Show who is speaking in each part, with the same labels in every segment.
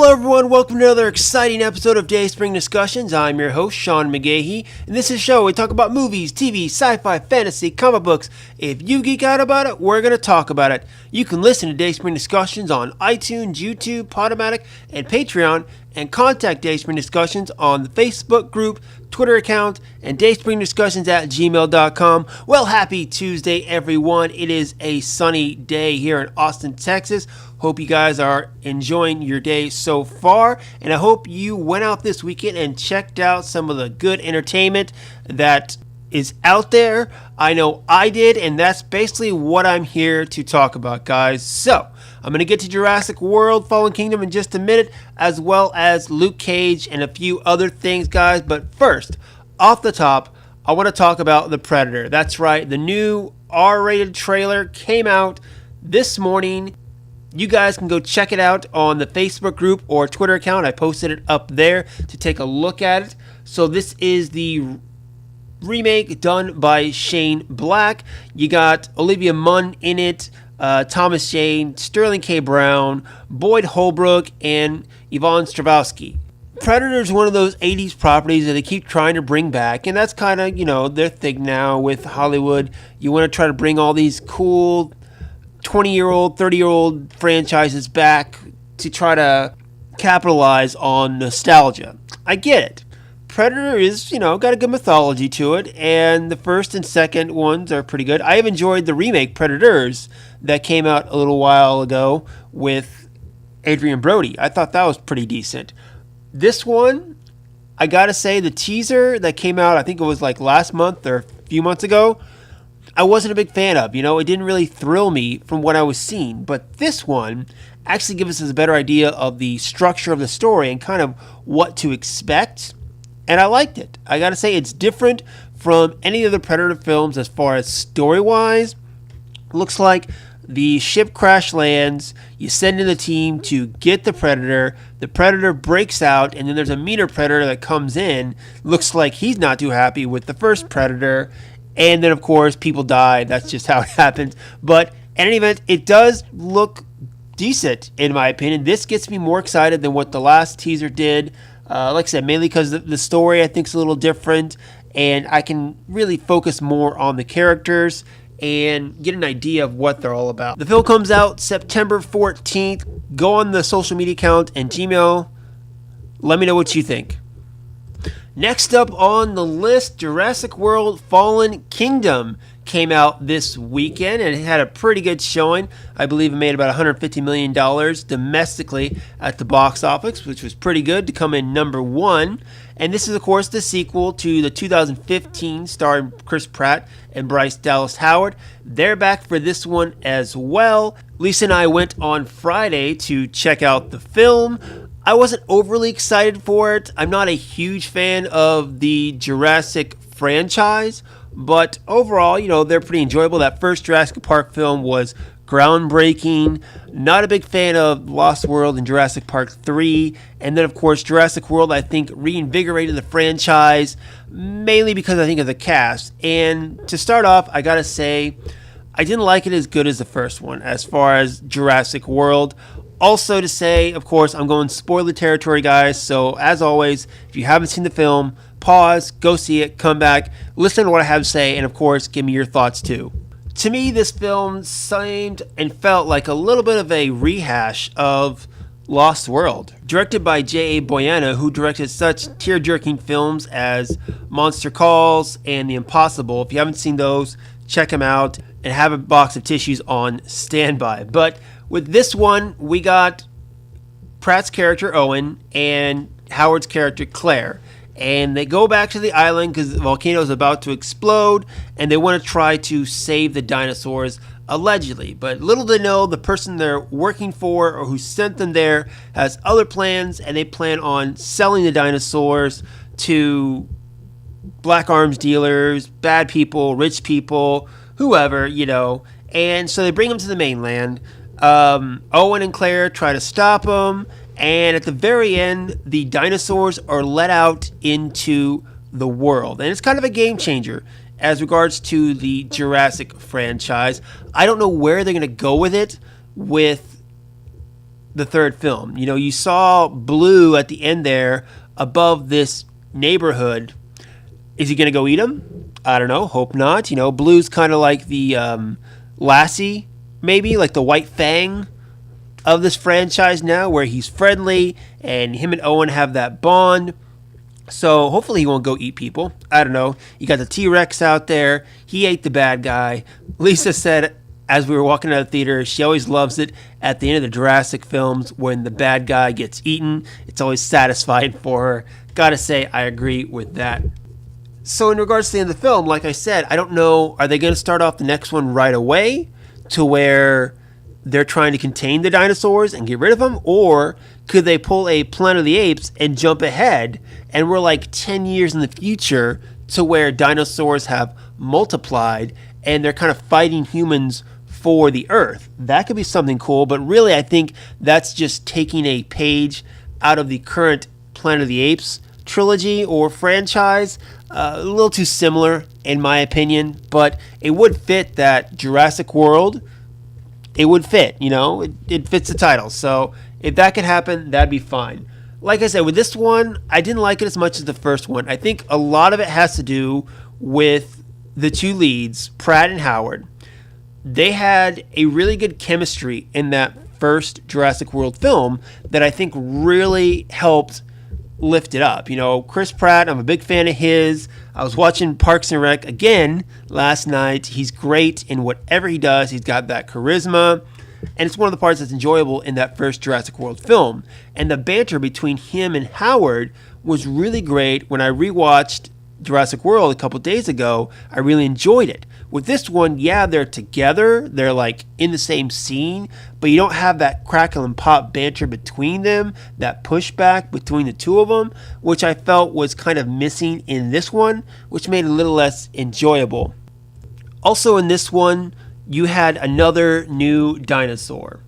Speaker 1: Hello everyone, welcome to another exciting episode of Dayspring Discussions. I'm your host, Sean McGahee. In this show, we talk about movies, TV, sci-fi, fantasy, comic books. If you geek out about it, we're going to talk about it. You can listen to Dayspring Discussions on iTunes, YouTube, Podomatic, and Patreon, and contact Dayspring Discussions on the Facebook group, Twitter account, and dayspringdiscussions@gmail.com. Well, happy Tuesday, everyone. It is a sunny day here in Austin, Texas. Hope you guys are enjoying your day so far, and I hope you went out this weekend and checked out some of the good entertainment that is out there. I know I did, and that's basically what I'm here to talk about, guys. So, I'm going to get to Jurassic World, Fallen Kingdom in just a minute, as well as Luke Cage and a few other things, guys. But first, off the top, I want to talk about The Predator. That's right, the new R-rated trailer came out this morning. You guys can go check it out on the Facebook group or Twitter account. I posted it up there to take a look at it. So this is the remake done by Shane Black. You got Olivia Munn in it, Thomas Jane, Sterling K. Brown, Boyd Holbrook, and Yvonne Strahovski. Predator is one of those 80s properties that they keep trying to bring back, and that's kind of, their thing now with Hollywood. You want to try to bring all these cool 20-year-old, 30-year-old franchises back to try to capitalize on nostalgia. I get it. Predator is, got a good mythology to it, and the first and second ones are pretty good. I have enjoyed the remake Predators that came out a little while ago with Adrian Brody. I thought that was pretty decent. This one, I gotta say, the teaser that came out, I think it was like last month or a few months ago, I wasn't a big fan of. It didn't really thrill me from what I was seeing. But this one actually gives us a better idea of the structure of the story and kind of what to expect. And I liked it. I gotta say, it's different from any of the Predator films as far as story-wise. Looks like the ship crash lands, you send in the team to get the Predator breaks out, and then there's a meaner Predator that comes in. Looks like he's not too happy with the first Predator. And then, of course, people die. That's just how it happens. But in any event, it does look decent, in my opinion. This gets me more excited than what the last teaser did. Like I said, mainly because the story, I think, is a little different. And I can really focus more on the characters and get an idea of what they're all about. The film comes out September 14th. Go on the social media account and Gmail. Let me know what you think. Next up on the list, Jurassic World Fallen Kingdom came out this weekend, and it had a pretty good showing. I believe it made about $150 million domestically at the box office, which was pretty good to come in number one. And this is, of course, the sequel to the 2015 starring Chris Pratt and Bryce Dallas Howard. They're back for this one as well. Lisa and I went on Friday to check out the film. I wasn't overly excited for it. I'm not a huge fan of the Jurassic franchise, but overall, they're pretty enjoyable. That first Jurassic Park film was groundbreaking. Not a big fan of Lost World and Jurassic Park 3. And then, of course, Jurassic World, I think, reinvigorated the franchise, mainly because I think of the cast. And to start off, I gotta say, I didn't like it as good as the first one, as far as Jurassic World. Also to say, of course, I'm going spoiler territory, guys, so as always, if you haven't seen the film, pause, go see it, come back, listen to what I have to say, and of course, give me your thoughts too. To me, this film seemed and felt like a little bit of a rehash of Lost World. Directed by J.A. Boyana, who directed such tear-jerking films as Monster Calls and The Impossible. If you haven't seen those, check them out and have a box of tissues on standby. But with this one, we got Pratt's character Owen and Howard's character Claire. And they go back to the island because the volcano is about to explode, and they want to try to save the dinosaurs, allegedly. But little they know, the person they're working for or who sent them there has other plans, and they plan on selling the dinosaurs to black arms dealers, bad people, rich people, whoever, And so they bring them to the mainland. Owen and Claire try to stop them, and at the very end, the dinosaurs are let out into the world. And it's kind of a game changer as regards to the Jurassic franchise. I don't know where they're going to go with it with the third film. You saw Blue at the end there above this neighborhood. Is he going to go eat him? I don't know. Hope not. Blue's kind of like the Lassie, maybe, like the White Fang of this franchise now, where he's friendly and him and Owen have that bond. So hopefully he won't go eat people. I don't know. You got the T-Rex out there. He ate the bad guy. Lisa said as we were walking out of the theater, she always loves it at the end of the Jurassic films when the bad guy gets eaten. It's always satisfying for her. Gotta say, I agree with that. So in regards to the end of the film, like I said, I don't know, are they going to start off the next one right away to where they're trying to contain the dinosaurs and get rid of them? Or could they pull a Planet of the Apes and jump ahead and we're like 10 years in the future to where dinosaurs have multiplied and they're kind of fighting humans for the Earth? That could be something cool, but really I think that's just taking a page out of the current Planet of the Apes trilogy or franchise. A little too similar in my opinion, but it would fit that Jurassic World. It would fit, it fits the title. So if that could happen, that'd be fine. Like I said, with this one, I didn't like it as much as the first one. I think a lot of it has to do with the two leads, Pratt and Howard. They had a really good chemistry in that first Jurassic World film that I think really helped lift it up. Chris Pratt, I'm a big fan of his. I was watching Parks and Rec again last night. He's great in whatever he does. He's got that charisma, and it's one of the parts that's enjoyable in that first Jurassic World film. And the banter between him and Howard was really great. When I rewatched Jurassic World a couple days ago, I really enjoyed it. With this one, yeah, they're together, they're like in the same scene, but you don't have that crackle and pop banter between them, that pushback between the two of them, which I felt was kind of missing in this one, which made it a little less enjoyable. Also in this one, you had another new dinosaur.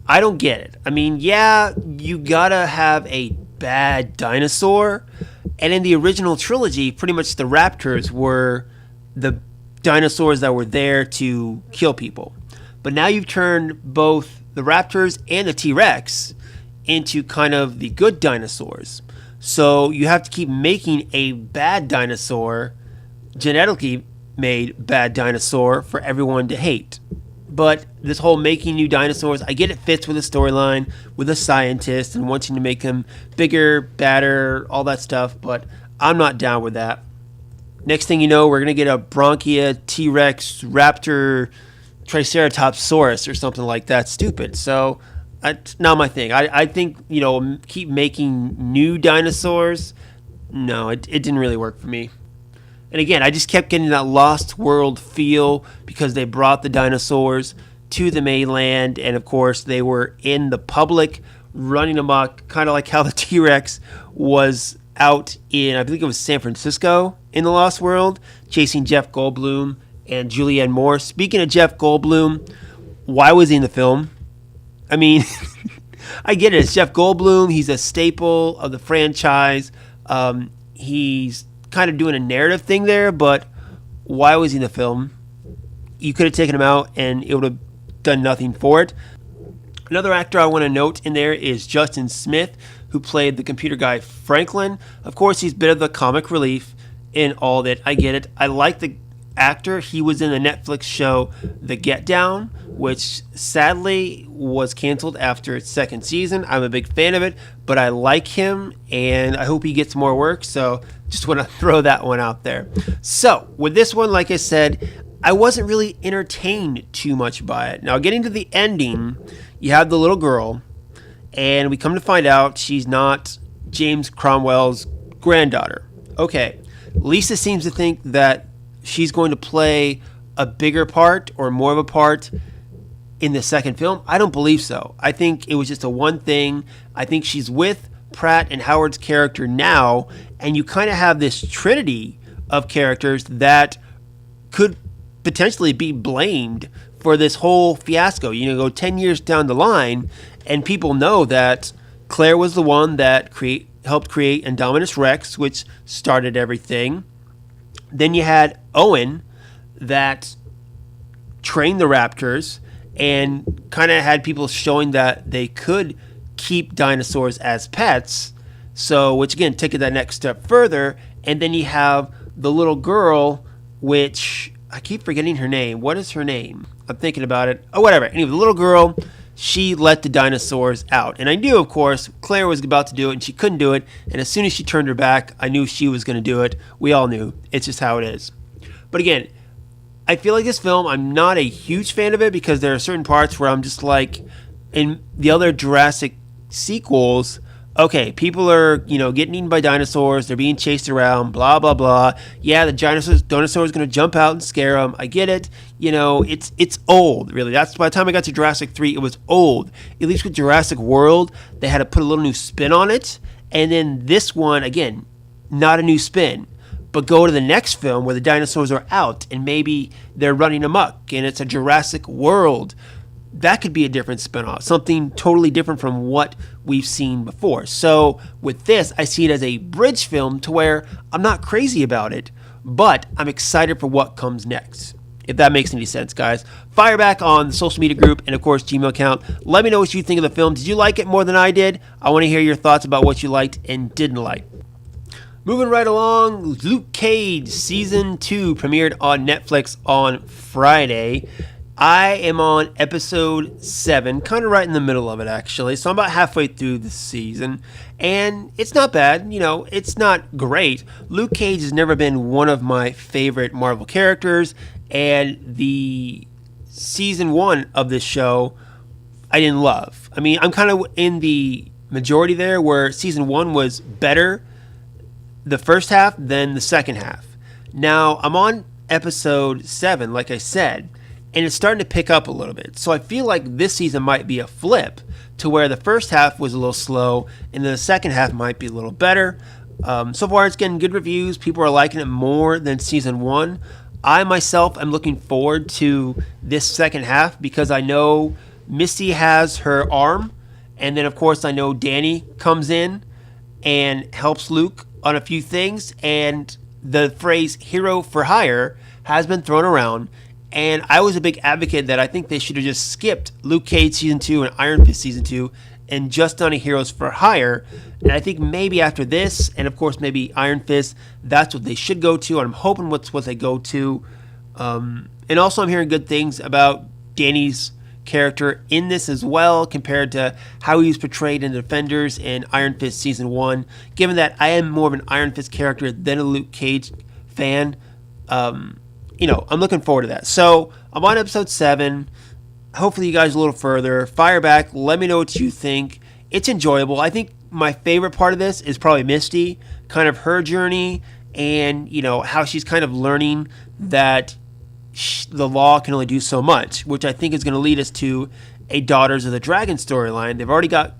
Speaker 1: I don't get it. I mean, yeah, you gotta have a bad dinosaur, and in the original trilogy, pretty much the raptors were the dinosaurs that were there to kill people. But now you've turned both the raptors and the T-Rex into kind of the good dinosaurs. So you have to keep making a bad dinosaur, genetically made bad dinosaur, for everyone to hate. But this whole making new dinosaurs, I get it fits with the storyline, with a scientist and wanting to make them bigger, badder, all that stuff, but I'm not down with that. Next thing you know, we're going to get a Bronchia, T-Rex, Raptor, Triceratopsaurus or something like that. Stupid. So, it's not my thing. I think, keep making new dinosaurs. No, it didn't really work for me. And again, I just kept getting that Lost World feel because they brought the dinosaurs to the mainland. And of course, they were in the public running amok, kind of like how the T-Rex was out in, I believe it was San Francisco in the Lost World, chasing Jeff Goldblum and Julianne Moore. Speaking of Jeff Goldblum, why was he in the film? I mean, I get it. It's Jeff Goldblum. He's a staple of the franchise. He's kind of doing a narrative thing there, but why was he in the film? You could have taken him out and it would have done nothing for it. Another actor I want to note in there is Justin Smith, who played the computer guy Franklin. Of course, he's a bit of the comic relief in all that. I get it. I like the actor. He was in the Netflix show The Get Down, which sadly was canceled after its second season. I'm a big fan of it, but I like him and I hope he gets more work. So just want to throw that one out there. So with this one, like I said, I wasn't really entertained too much by it. Now, getting to the ending, you have the little girl, and we come to find out she's not James Cromwell's granddaughter. Okay, Lisa seems to think that she's going to play a bigger part or more of a part in the second film. I don't believe so. I think it was just a one thing. I think she's with Pratt and Howard's character now, and you kind of have this trinity of characters that could potentially be blamed for this whole fiasco. Go 10 years down the line, and people know that Claire was the one that helped create Indominus Rex, which started everything. Then you had Owen that trained the raptors, and kind of had people showing that they could keep dinosaurs as pets. So, which again, take it that next step further. And then you have the little girl, which I keep forgetting her name. What is her name? I'm thinking about it. Oh, whatever. Anyway, the little girl, she let the dinosaurs out. And I knew, of course, Claire was about to do it and she couldn't do it. And as soon as she turned her back, I knew she was going to do it. We all knew. It's just how it is. But again, I feel like this film, I'm not a huge fan of it because there are certain parts where I'm just like, in the other Jurassic sequels, okay, people are, getting eaten by dinosaurs. They're being chased around, blah, blah, blah. Yeah, the dinosaur's going to jump out and scare them. I get it. It's old, really. That's by the time I got to Jurassic 3, it was old. At least with Jurassic World, they had to put a little new spin on it. And then this one, again, not a new spin. But go to the next film where the dinosaurs are out and maybe they're running amok and it's a Jurassic World. That could be a different spinoff, something totally different from what we've seen before. So with this, I see it as a bridge film to where I'm not crazy about it, but I'm excited for what comes next. If that makes any sense, guys. Fire back on the social media group and, of course, Gmail account. Let me know what you think of the film. Did you like it more than I did? I want to hear your thoughts about what you liked and didn't like. Moving right along, Luke Cage Season 2 premiered on Netflix on Friday. I am on episode 7, kind of right in the middle of it, actually. So I'm about halfway through the season, and it's not bad. It's not great. Luke Cage has never been one of my favorite Marvel characters, and the season 1 of this show, I didn't love. I mean, I'm kind of in the majority there, where season 1 was better the first half than the second half. Now, I'm on episode 7, like I said, and it's starting to pick up a little bit. So I feel like this season might be a flip to where the first half was a little slow and then the second half might be a little better. So far, it's getting good reviews. People are liking it more than season 1. I myself am looking forward to this second half because I know Misty has her arm. And then, of course, I know Danny comes in and helps Luke on a few things. And the phrase hero for hire has been thrown around. And I was a big advocate that I think they should have just skipped Luke Cage Season 2 and Iron Fist Season 2 and just done a Heroes for Hire. And I think maybe after this, and of course maybe Iron Fist, that's what they should go to. And I'm hoping what's what they go to. And also I'm hearing good things about Danny's character in this as well compared to how he was portrayed in Defenders and Iron Fist Season 1. Given that I am more of an Iron Fist character than a Luke Cage fan, I'm looking forward to that. So I'm on episode 7. Hopefully you guys a little further. Fire back. Let me know what you think. It's enjoyable. I think my favorite part of this is probably Misty, kind of her journey and, how she's kind of learning that the law can only do so much, which I think is going to lead us to a Daughters of the Dragon storyline. They've already got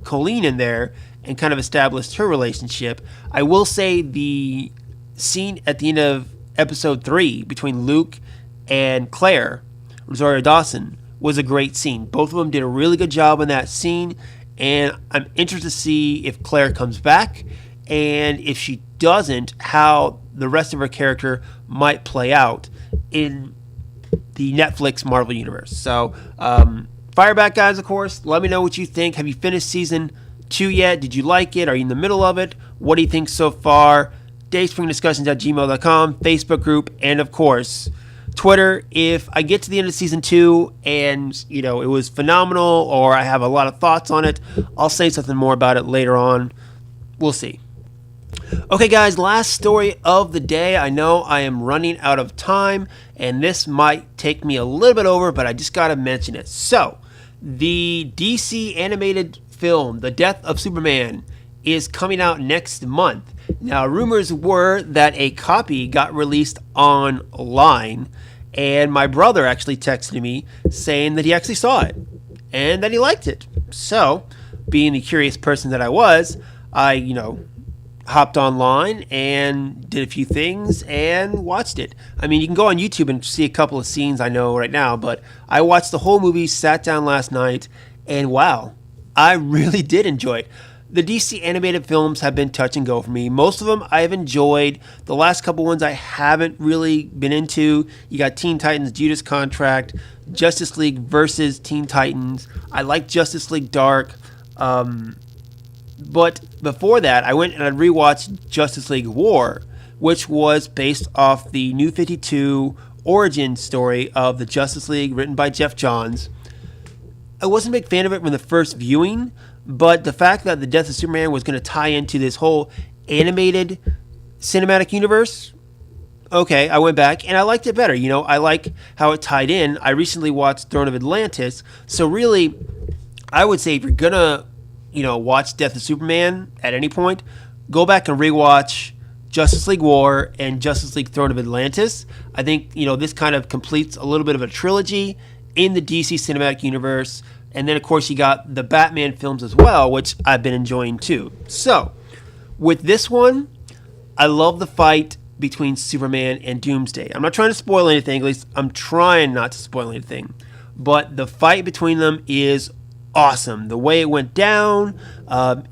Speaker 1: Colleen in there and kind of established her relationship. I will say the scene at the end of episode 3 between Luke and Claire, Rosario Dawson, was a great scene. Both of them did a really good job in that scene, and I'm interested to see if Claire comes back, and if she doesn't, how the rest of her character might play out in the Netflix Marvel Universe. So, fire back, guys, of course. Let me know what you think. Have you finished season 2 yet? Did you like it? Are you in the middle of it? What do you think so far? Dayspringdiscussions@gmail.com, Facebook group, and of course, Twitter. If I get to the end of season 2 and, it was phenomenal or I have a lot of thoughts on it, I'll say something more about it later on. We'll see. Okay, guys, last story of the day. I know I am running out of time, and this might take me a little bit over, but I just got to mention it. So, the DC animated film, The Death of Superman, is coming out next month. Now, rumors were that a copy got released online, and my brother actually texted me saying that he actually saw it and that he liked it. So, being the curious person that I was, I, hopped online and did a few things and watched it. I mean, you can go on YouTube and see a couple of scenes I know right now, but I watched the whole movie, sat down last night, and wow, I really did enjoy it. The DC animated films have been touch and go for me. Most of them I have enjoyed. The last couple ones I haven't really been into. You got Teen Titans, Judas Contract, Justice League versus Teen Titans. I like Justice League Dark. But before that, I went and I rewatched Justice League War, which was based off the New 52 origin story of the Justice League written by Jeff Johns. I wasn't a big fan of it from the first viewing, but the fact that the death of Superman was going to tie into this whole animated cinematic universe, okay, I went back and I liked it better. I like how it tied in. I recently watched Throne of Atlantis, so really, I would say if you're going to, watch Death of Superman at any point, go back and rewatch Justice League War and Justice League Throne of Atlantis. I think, this kind of completes a little bit of a trilogy in the DC cinematic universe. And then, of course, you got the Batman films as well, which I've been enjoying too. So, with this one, I love the fight between Superman and Doomsday. I'm not trying to spoil anything, at least I'm trying not to spoil anything. But the fight between them is awesome. The way it went down,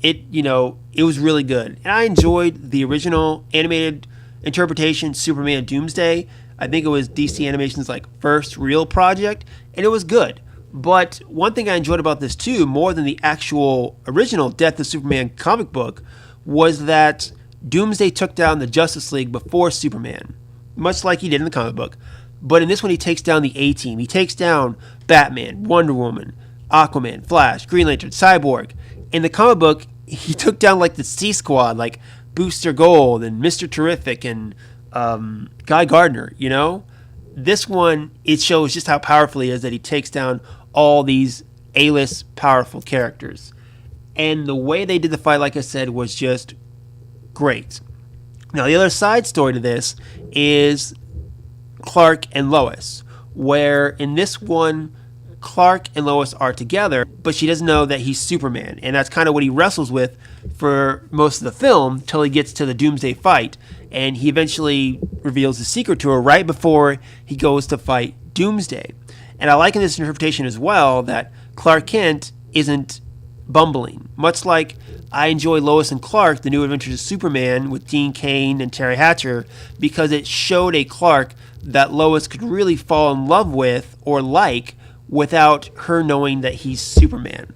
Speaker 1: it was really good. And I enjoyed the original animated interpretation, Superman Doomsday. I think it was DC Animation's first real project, and it was good. But one thing I enjoyed about this too, more than the actual original Death of Superman comic book, was that Doomsday took down the Justice League before Superman, much like he did in the comic book. But in this one, he takes down the A-Team. He takes down Batman, Wonder Woman, Aquaman, Flash, Green Lantern, Cyborg. In the comic book, he took down the C-Squad, like Booster Gold and Mr. Terrific and Guy Gardner, This one, it shows just how powerful he is, that he takes down all these A-list powerful characters. And the way they did the fight, like I said, was just great. Now, the other side story to this is Clark and Lois, where in this one, Clark and Lois are together, but she doesn't know that he's Superman. And that's kind of what he wrestles with for most of the film till he gets to the Doomsday fight. And he eventually reveals the secret to her right before he goes to fight Doomsday. And I like in this interpretation as well that Clark Kent isn't bumbling. Much like I enjoy Lois and Clark, The New Adventures of Superman with Dean Cain and Terry Hatcher, because it showed a Clark that Lois could really fall in love with or like without her knowing that he's Superman.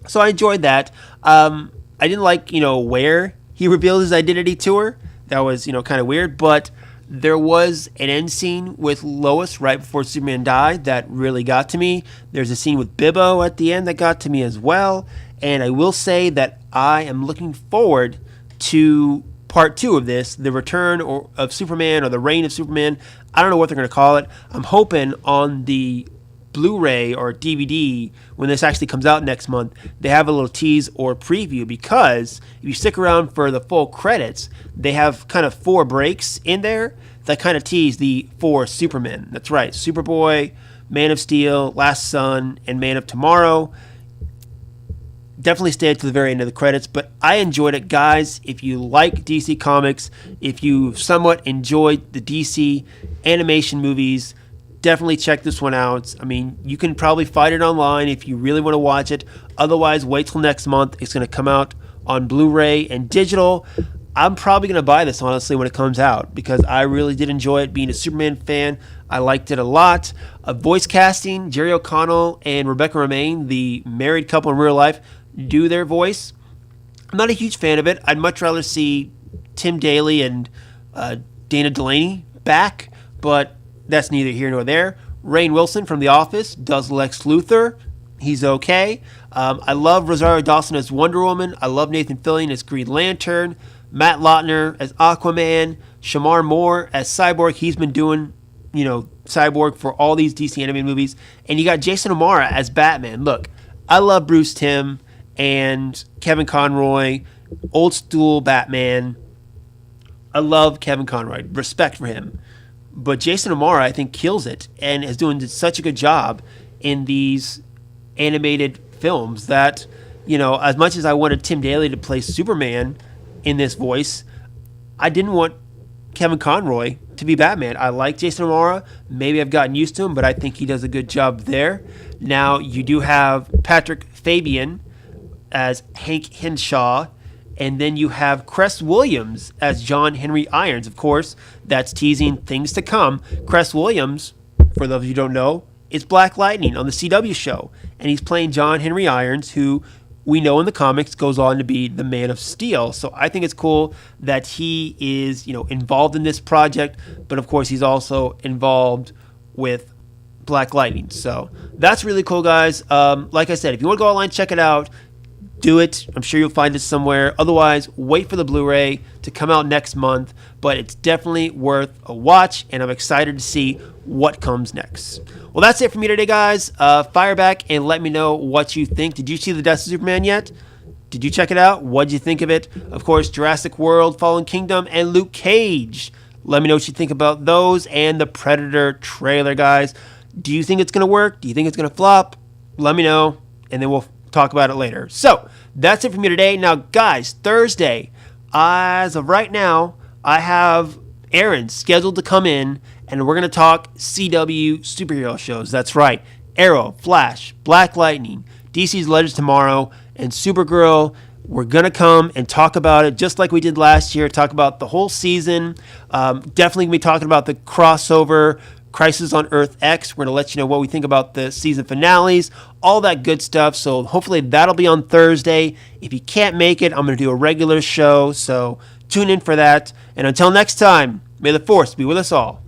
Speaker 1: So I enjoyed that. I didn't like, where he revealed his identity to her. That was, kind of weird. But there was an end scene with Lois right before Superman died that really got to me. There's a scene with Bibbo at the end that got to me as well. And I will say that I am looking forward to part 2 of this, the return of Superman or the reign of Superman. I don't know what they're going to call it. I'm hoping on the Blu-ray or DVD, when this actually comes out next month, they have a little tease or preview, because if you stick around for the full credits, they have kind of 4 breaks in there that kind of tease the 4 Supermen. That's right, Superboy, Man of Steel, Last Son, and Man of Tomorrow. Definitely stay to the very end of the credits, but I enjoyed it. Guys, if you like DC Comics, if you somewhat enjoyed the DC animation movies, definitely check this one out. I mean, you can probably find it online if you really want to watch it. Otherwise, wait till next month. It's going to come out on Blu-ray and digital. I'm probably going to buy this, honestly, when it comes out, because I really did enjoy it. Being a Superman fan, I liked it a lot. Voice casting, Jerry O'Connell and Rebecca Romijn, the married couple in real life, do their voice. I'm not a huge fan of it. I'd much rather see Tim Daly and Dana Delaney back, but that's neither here nor there. Rainn Wilson from The Office does Lex Luthor. He's okay. I love Rosario Dawson as Wonder Woman. I love Nathan Fillion as Green Lantern. Matt Lautner as Aquaman. Shamar Moore as Cyborg. He's been doing, Cyborg for all these DC animated movies. And you got Jason O'Mara as Batman. Look, I love Bruce Timm and Kevin Conroy. Old school Batman. I love Kevin Conroy. Respect for him. But Jason O'Mara, I think, kills it and is doing such a good job in these animated films that, as much as I wanted Tim Daly to play Superman in this voice, I didn't want Kevin Conroy to be Batman. I like Jason O'Mara. Maybe I've gotten used to him, but I think he does a good job there. Now, you do have Patrick Fabian as Hank Henshaw. And then you have Cress Williams as John Henry Irons. Of course, that's teasing things to come. Cress Williams, for those of you who don't know, is Black Lightning on the CW show. And he's playing John Henry Irons, who we know in the comics goes on to be the Man of Steel. So I think it's cool that he is, involved in this project. But of course, he's also involved with Black Lightning. So that's really cool, guys. Like I said, if you want to go online, check it out. Do it. I'm sure you'll find it somewhere. Otherwise, wait for the Blu-ray to come out next month. But it's definitely worth a watch, and I'm excited to see what comes next. Well, that's it for me today, guys. Fire back and let me know what you think. Did you see The Death of Superman yet? Did you check it out? What did you think of it? Of course, Jurassic World, Fallen Kingdom, and Luke Cage. Let me know what you think about those and the Predator trailer, guys. Do you think it's going to work? Do you think it's going to flop? Let me know, and then we'll talk about it later. So that's it for me today. Now, guys, Thursday, as of right now, I have Aaron scheduled to come in, and we're going to talk CW superhero shows. That's right. Arrow, Flash, Black Lightning, DC's Legends Tomorrow, and Supergirl. We're going to come and talk about it just like we did last year, talk about the whole season. Definitely going to be talking about the crossover Crisis on Earth X. We're going to let you know what we think about the season finales, all that good stuff. So hopefully that'll be on Thursday. If you can't make it, I'm going to do a regular show. So tune in for that. And until next time, may the Force be with us all.